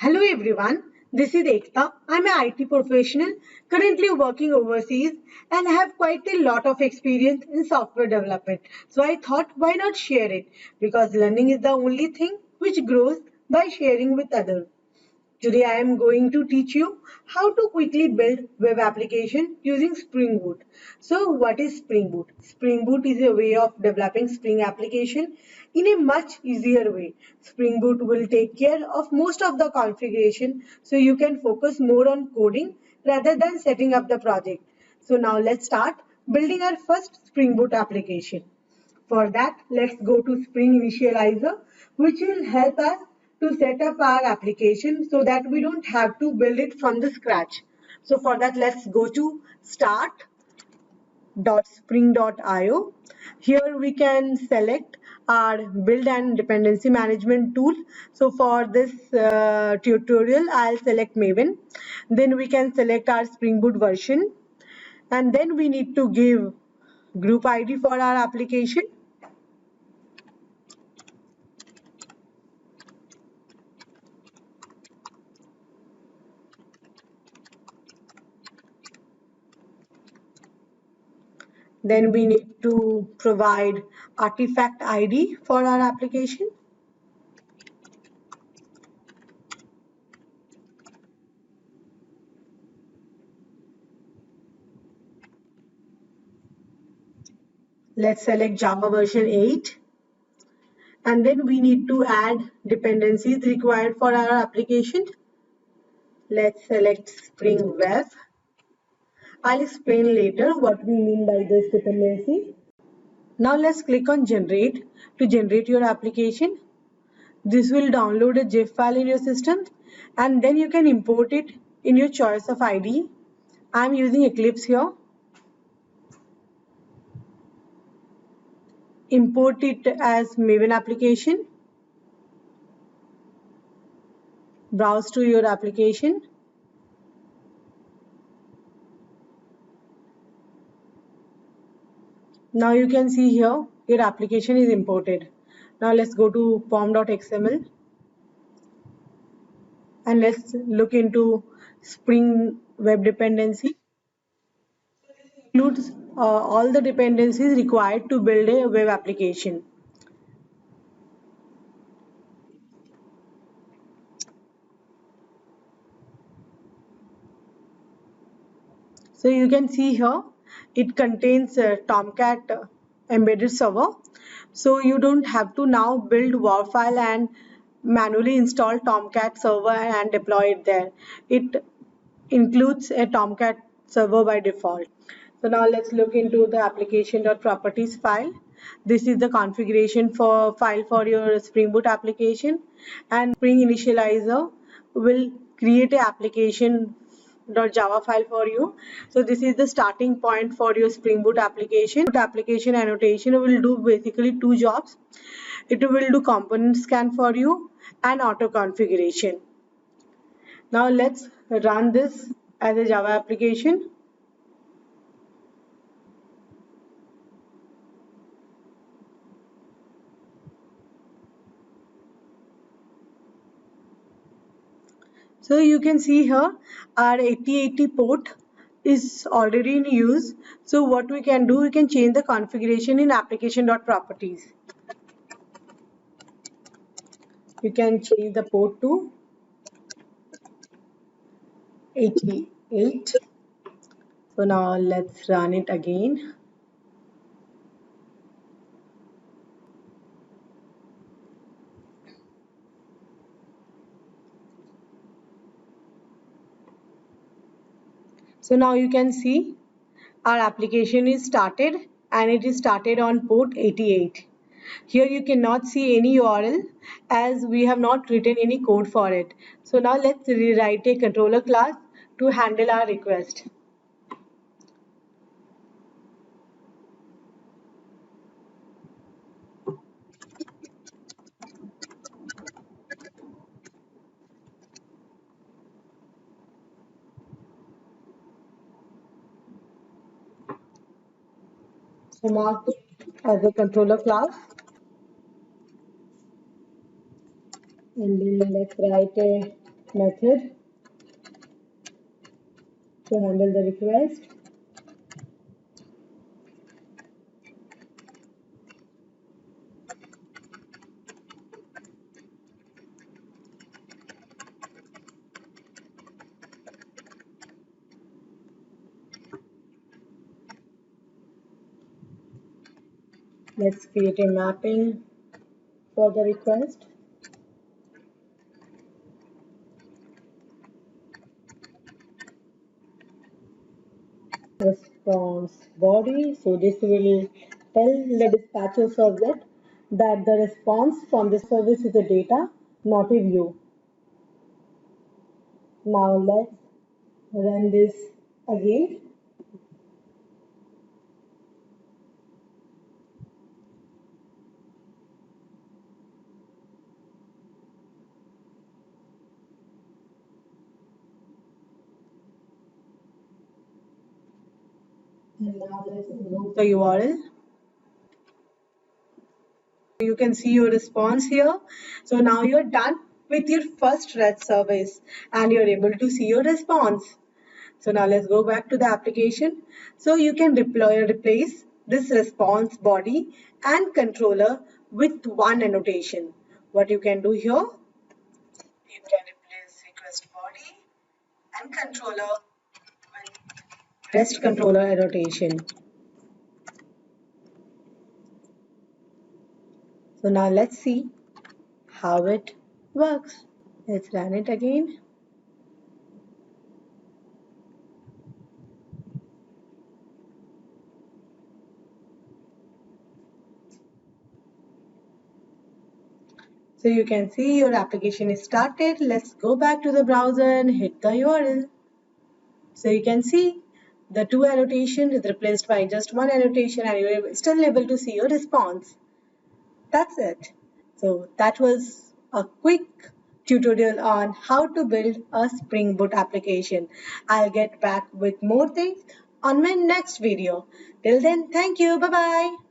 Hello everyone, this is Ekta. I'm an IT professional currently working overseas and have quite a lot of experience in software development. So I thought why not share it because learning is the only thing which grows by sharing with others. Today I am going to teach you how to quickly build web application using Spring Boot. So what is Spring Boot? Spring Boot is a way of developing Spring application in a much easier way. Spring Boot will take care of most of the configuration so you can focus more on coding rather than setting up the project. So now let's start building our first Spring Boot application. For that, let's go to Spring Initializer, which will help us to set up our application so that we don't have to build it from the scratch. So for that, let's go to start.spring.io. Here we can select our build and dependency management tool. So for this tutorial, I'll select Maven. Then we can select our Spring Boot version. And then we need to give group ID for our application. Then we need to provide artifact ID for our application. Let's select Java version 8. And then we need to add dependencies required for our application. Let's select Spring Web. I'll explain later what we mean by this dependency. Now let's click on Generate to generate your application. This will download a zip file in your system and then you can import it in your choice of IDE. I'm using Eclipse here. Import it as Maven application. Browse to your application. Now you can see here your application is imported. Now let's go to pom.xml and let's look into Spring Web Dependency. Includes all the dependencies required to build a web application. So you can see here it contains Tomcat embedded server. So you don't have to now build WAR file and manually install Tomcat server and deploy it there. It includes a Tomcat server by default. So now let's look into the application.properties file. This is the configuration for file for your Spring Boot application, and Spring Initializer will create an application.java file for you. So this is the starting point for your Spring Boot application. Application annotation will do basically two jobs. It will do component scan for you and auto configuration. Now let's run this as a Java application. So you can see here our 8080 port is already in use. So what we can do, we can change the configuration in application.properties. You can change the port to 88. So now let's run it again. So now you can see our application is started and it is started on port 88. Here you cannot see any URL as we have not written any code for it. So now let's rewrite a controller class to handle our request. So mark it as a controller class and then let's write a method to handle the request. Let's create a mapping for the request. Response body. So this will tell the dispatcher servlet that the response from the service is a data, not a view. Now let's run this again. And now let's remove the URL. You can see your response here. So now you're done with your first REST service and you're able to see your response. So now let's go back to the application. So you can deploy or replace this response body and controller with one annotation. What you can do here, you can replace request body and controller with REST controller annotation. So now let's see how it works. Let's run it again. So you can see your application is started. Let's go back to the browser and hit the URL. So you can see the two annotation is replaced by just one annotation and you're still able to see your response. That's it. So that was a quick tutorial on how to build a Spring Boot application. I'll get back with more things on my next video. Till then, thank you. Bye-bye.